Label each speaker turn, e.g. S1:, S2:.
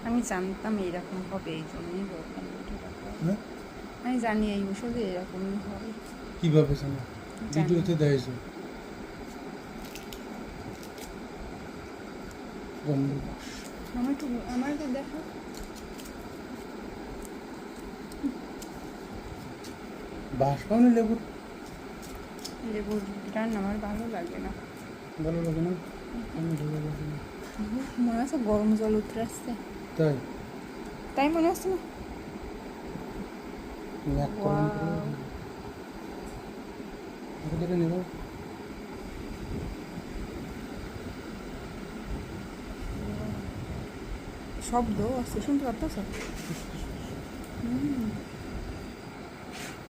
S1: আমি জানতাম এইরকম হবে, এই জন্যই বললাম।
S2: হ্যাঁ
S1: আমি জানি এই ওষুধে এরকমই হবে।
S2: কীভাবে জানো?
S1: জানি।
S2: ভিডিওতে দেখেছো রম্ববাস।
S1: আমাকে দেখো।
S2: বাস পাওনি লেবুর?
S1: লেবুর টান আমার ভালো লাগে না।
S2: ভালো লাগে না? আমি ভালো লাগে না।
S1: মনে হচ্ছে গরম জল উঠে আসছে,
S2: তাই
S1: তাই মনে হচ্ছে না?
S2: নাক গরম করে
S1: Wow!
S2: ওকে দেখে নেব।
S1: শব্দ আসছে, শুনতে পারতেছ?